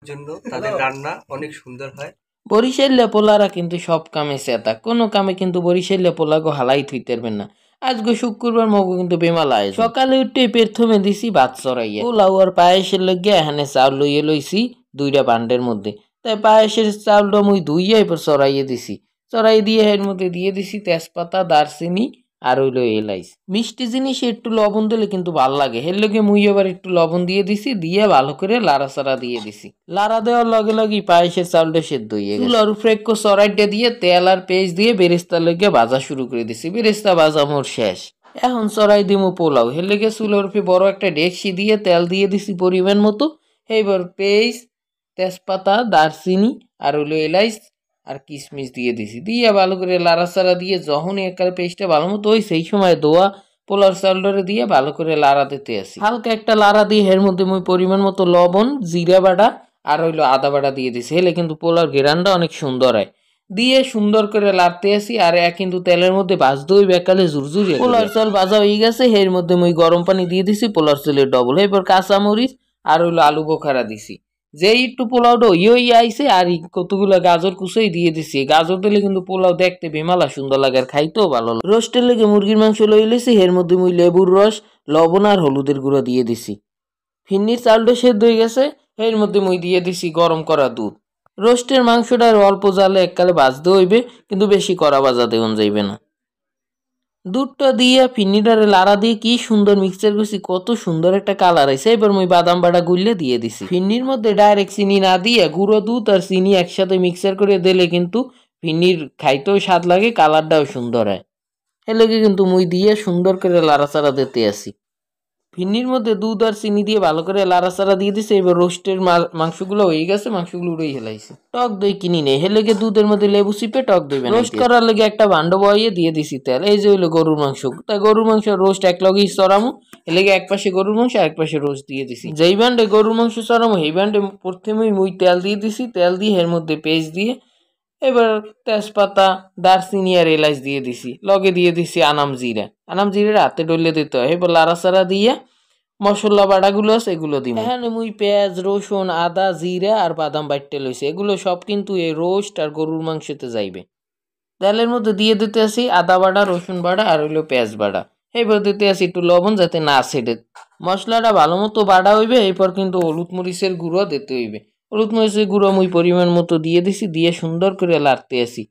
জন্য তাদের রান্না অনেক সুন্দর হয়। বরিশাল্য পোলারা কিন্তু সব কামে সেতা, কোনো কামে কিন্তু বরিশাল্য পোলাগো হালাই থুইতে পারবেন না। আজকে শুক্রবার মগো কিন্তু বেমালায় সকালে উঠে প্রথমে দিছি ভাত চড়াইয়া, পোলাও আর পায়েসের লইয়া এখানে চাউল লইয়ে লইছি 2টা বান্ডের মধ্যে। তাই পায়েসের চাউলটা মুই ধুইয়া এরপর চড়াইয়ে দিছি, চড়াই দিয়ে এর মধ্যে দিয়ে দিছি তেজপাতা, দারচিনি আর হইলো এলাইচ। মিষ্টি জিনিসে একটু লবণ দিলে কিন্তু ভাল লাগে, এর লগে মুই এবার একটু লবণ দিয়ে দিছি, দিয়ে ভালো করে লাড়াচাড়া দিয়ে দিছি। লাড়া দেওয়ার লগে লগে পায়েসের চাউলটা সেদ্ধ হয়ে গেছে। চুলার উপরে একটু চড়াইটা দিয়ে তেল আর পেঁয়াজ দিয়ে বেরেস্তা লগে ভাজা শুরু করে দিছি। বেরেস্তা ভাজা মোর শেষ, এখন চড়াই দিমু পোলাও। এর লগে চুলার উপরে বড় একটা ডেকচি দিয়ে তেল দিয়ে দিছি পরিমাণ মতো। এইবার পেঁয়াজ, তেজপাতা, দারচিনি আর হইলো এলাইচ আর কিশমিশ দিয়ে দিছি, দিয়ে ভালো করে লাড়াচাড়া দিয়ে যখন একালে পেস্টটা ভালো মতো হয় সেই সময় দোয়া পোলার চাউলটারে দিয়ে ভালো করে লাড়া দিতে আসি। হালকা একটা লাড়া দিয়ে এর মধ্যে মুই পরিমাণ মতো লবণ, জিরা বাটা আর হইলো আদা বাটা দিয়ে দিছি, হেলে কিন্তু পোলার ঘেরানটা অনেক সুন্দর হয়। দিয়ে সুন্দর করে লাড়তে আসি, আর কিন্তু তেলের মধ্যে ভাজতে হইবে একালে জুরজুরি। পোলার চাল ভাজা হয়ে গেছে, এর মধ্যে মুই গরম পানি দিয়ে দিছি পোলার চালের ডবল। এরপর কাঁচামরিচ আর হইলো আলু বোখারা দিছি। যে একটু পোলাওটা ইয়ে আইছে আর কতগুলো গাজর কুচাই দিয়ে দিছি। গাজর দিলে কিন্তু পোলাও দেখতে বেমালা সুন্দর লাগে আর খাইতেও ভালো লাগে। রোস্টের লেগে মুরগির মাংস লই লেছি, এর মধ্যে মুই লেবুর রস, লবণ আর হলুদের গুঁড়ো দিয়ে দিছি। ফিন্নির চালটা সেদ্ধ হয়ে গেছে, এর মধ্যে মুই দিয়ে দিছি গরম করা দুধ। রোস্টের মাংসটা অল্প জালে এককালে ভাজতে হইবে, কিন্তু বেশি কড়া ভাজা দেওয়া যাইবে না। দুধটা দিয়ে ফিন্নিটারে লাড়া দিয়ে কি সুন্দর মিক্সচার করছি, কত সুন্দর একটা কালার আইছে। এবার মুই বাদাম বাটা গুললে দিয়ে দিছি। ফিন্নির মধ্যে ডাইরেক্ট চিনি না দিয়ে গুঁড়ো দুধ আর চিনি একসাথে মিক্সচার করে দিলে কিন্তু ফিন্নির খাইতেও স্বাদ লাগে, কালারটাও সুন্দর হয়। এলাকে কিন্তু মুই দিয়ে সুন্দর করে লাড়াচাড়া দিতে আসি। ফিন্নির মধ্যে দুধ আর চিনি দিয়ে ভালো করে লাড়াচাড়া দিয়ে দিছে। এবার রোস্টের মাংসগুলো হয়ে গেছে, মাংসগুলো উড়েই হেলাইছে। টক দই কিনি নেই, হেলেগে দুধের মধ্যে লেবু চিপে টক দই রোস্ট করার লেগে একটা ভান্ড বইয়ে দিয়ে দিছি তেল। এই যে হইলো গরুর মাংস, তাই গরুর মাংস রোস্ট এক লগেই চড়ামু। এলেগে এক পাশে গরুর মাংস আর এক পাশে রোস্ট দিয়ে দিছি। যেই ভান্ডে গরুর মাংস চড়ামু সেই ভান্ডে প্রথমেই মুই তেল দিয়ে দিছি, তেল দিয়ে এর মধ্যে পেঁয়াজ দিয়ে এবার তেজপাতা, দারচিনি আর এলাচ দিয়ে দিছি, লগে দিয়ে দিছি আনাম জিরা। আনাম জিরার হাতে ডলে দিতে হয়। এবার লাড়াচাড়া দিয়ে মশলা বাটাগুলো আছে এগুলো দিব। এখানে মুই পেঁয়াজ, রসুন, আদা, জিরা আর বাদাম বাইটে লইছি, এগুলো সব কিন্তু এই রোস্ট আর গরুর মাংসতে যাইবে। তেলের মধ্যে দিয়ে দিতে আসি আদা বাটা, রসুন বাটা আর হইলো পেঁয়াজ বাটা। এবার দিতে আসি একটু লবণ যাতে না ছেড়ে। মশলাটা ভালো মতো বাটা হইবে, এরপর কিন্তু হলুদ মরিচের গুঁড়ো দিতে হইবে। হলুদ মরিচের গুঁড়ো মুই পরিমাণ মতো দিয়ে দিছি, দিয়ে সুন্দর করে লাড়তে আসি।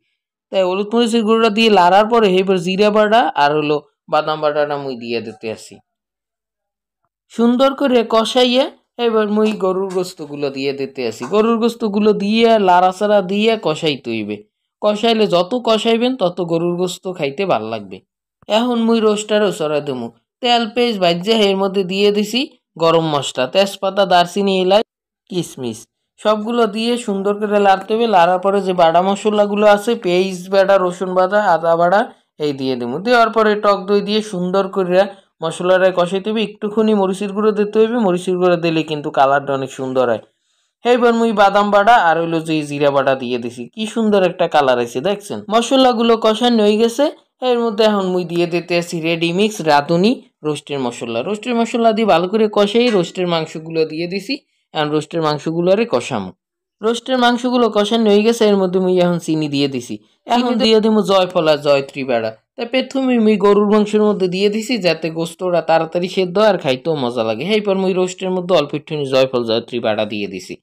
তাই হলুদ মরিচের গুঁড়োটা দিয়ে লাড়ার পরে এবার জিরা বাটা আর হলো বাদাম বাটাটা মুই দিয়ে দিতে আসি। সুন্দর করে কষাইয়ে এবার মুই গরুর গোস্তগুলো দিয়ে দিতে আসি। গরুর গোস্তগুলো দিয়ে লাড়াচাড়া দিয়ে কষাইতে হইবে। কষাইলে যত কষাইবেন তত গরুর গোস্ত খাইতে ভাল লাগবে। এখন মুই রোস্টারও চড়া দেবো। তেল পেঁয়াজ ভাজ্যে এর মধ্যে দিয়ে দিছি গরম মশলা, তেজপাতা, দারচিনি, এলাচ, কিশমিশ সবগুলো দিয়ে সুন্দর করে লাড়তে হবে। লাড়ার পরে যে বাটা মশলাগুলো আছে, পেঁয়াজ বাটা, রসুন বাটা, আদা বাটা, এই দিয়ে দেবো। দেওয়ার পরে টক দই দিয়ে সুন্দর করে মশলাটা কষাইতে হবে। একটুখানি মরিচের গুঁড়ো দিতে হইবে, মরিচের গুঁড়ো দিলে কিন্তু কালারটা অনেক সুন্দর হয়। এইবার মুই বাদাম বাটা আর হইলো যে জিরা বাটা দিয়ে দিছি, কি সুন্দর একটা কালার আছে দেখছেন। মশলাগুলো কষানো হয়ে গেছে, এর মধ্যে এখন মুই দিয়ে দিতে আসি রেডি মিক্স রাঁধুনি রোস্টের মশলা। রোস্টের মশলা দিয়ে ভালো করে কষাই রোস্টের মাংসগুলো দিয়ে দিছি। এখন রোস্টের মাংসগুলো আরে কষামো। রোস্টের মাংসগুলো কষানো হয়ে গেছে, এর মধ্যে মুই এখন চিনি দিয়ে দিছি। এখন দিয়ে দিব জয়ফল আর জয়ত্রী বাড়া। তাই প্রথমে মুই গরুর মাংসের মধ্যে দিয়ে দিছি যাতে গোস্তটা তাড়াতাড়ি সেদ্ধ আর খাইতেও মজা লাগে। এরপর মুই রোস্টের মধ্যে অল্প একটুখানি জয়ফল জয়ত্রী বাড়া দিয়ে দিছি।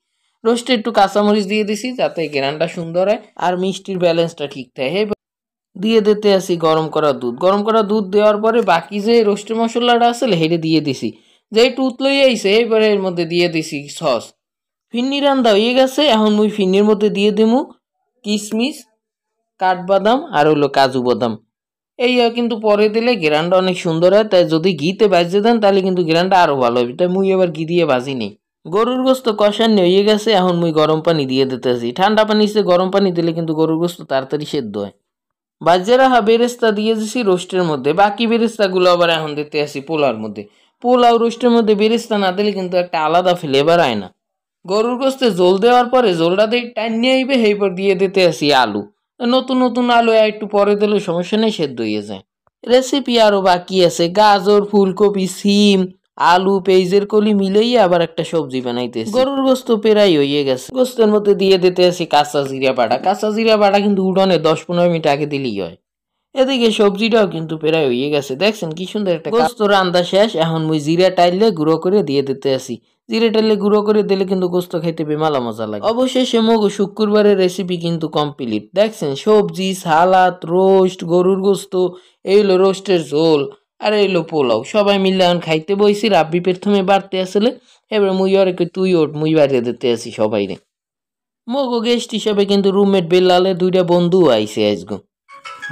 রোস্টে একটু কাঁচামরিচ দিয়ে দিছি যাতে গ্রানটা সুন্দর হয় আর মিষ্টির ব্যালেন্সটা ঠিক থাকে। দিয়ে দিতে আসি গরম করা দুধ। গরম করা দুধ দেওয়ার পরে বাকি যে রোস্টের মশলাটা আছে হেঁটে দিয়ে দিছি। যেই টুথ লই আইছে এবারে এর মধ্যে দিয়ে দিছি সস। ফিন্নি রান্দা হয়ে গেছে, এখন মুই ফিন্নির মধ্যে দিয়ে দিমু কিশমিশ, কাঠবাদাম আর হলো কাজু বাদাম। এই কিন্তু পরে দিলে গ্রানটা অনেক সুন্দর হয়, তাই যদি ঘিতে ভাজতে দেন তাহলে কিন্তু গ্রানটা আরো ভালো হবে। তাই মুই এবার ঘি দিয়ে ভাজি নেই। গরুর গোস্ত কষানো হয়ে গেছে, এখন মুই গরম পানি দিয়ে দিতেছি। ঠান্ডা পানি সে গরম পানি দিলে কিন্তু গরুর গোস্ত তাড়াতাড়ি সেদ্ধ হয়। বাজে রাখা বেরেস্তা দিয়ে দিছি রোস্টের মধ্যে, বাকি বেরেস্তাগুলো আবার এখন দিতে আসি পোলাওর মধ্যে। পোলাও রোস্টের মধ্যে বেরেস্তা না দিলে কিন্তু একটা আলাদা ফ্লেভার হয় না। গরুর গোস্তে জল দেওয়ার পরে জলটা দিয়ে টাইম নিয়ে আইবে, এইপর দিয়ে দিতে আসি আলু। নতুন নতুন আলু একটু পরে দিলে সমস্যা নেই, সেদ্ধ হয়ে যায়। রেসিপি আরও বাকি আছে, গাজর, ফুলকপি, সিম, আলু পেঁয়াজের কলি মিলাইয়া আবার একটা সবজি বানাইতেছি। গরুর গোস্ত প্রায় হইয়ে গেছে। গোস্তের মধ্যে দিয়ে দিতে আছি কাঁচা জিরা বাটা। কাঁচা জিরা বাটা কিন্তু উড়নে 10-15 মিনিট আগে দিলেই হয়। এদিকে সবজিটাও কিন্তু প্রায় হইয়ে গেছে। দেখছেন কি সুন্দর একটা গোস্ত রান্না শেষ। এখন মুই জিরা টাইলে গুঁড়ো করে দিয়ে দিতে আসি। জিরা টাইলে গুঁড়ো করে দিলে কিন্তু গোস্ত খাইতে বেমালা মজা লাগে। অবশেষে মগো শুক্রবারের রেসিপি কিন্তু কমপ্লিট। দেখছেন সবজি, সালাদ, রোস্ট, গরুর গোস্ত, এই হলো রোস্টের ঝোল, আর এই হলো পোলাও। সবাই মিলে এখন খাইতে বইছি। রাব্বি প্রথমে বাড়তে আসলে, এবার মুই ওরে কই তুই ওঠ, মুই বাড়িয়ে দিতে আসি সবাইরে। মগো গেস্ট হিসাবে কিন্তু রুমমেট বেলালে 2টা বন্ধু আইছে আজগো।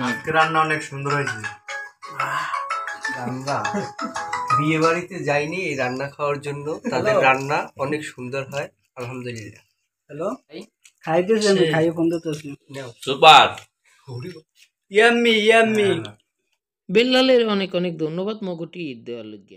আজকে রান্না অনেক সুন্দর হয়েছে। রান্না বিয়ে বাড়িতে যাইনি এই রান্না খাওয়ার জন্য, তাদের রান্না অনেক সুন্দর হয় আলহামদুলিল্লাহ। হ্যালো খাইতেছি আমি, খাইয়ে ফোন করতেছি। Super yummy yummy. বেল্লালের অনেক অনেক ধন্যবাদ মগটি ঈদ দেওয়ার লগে।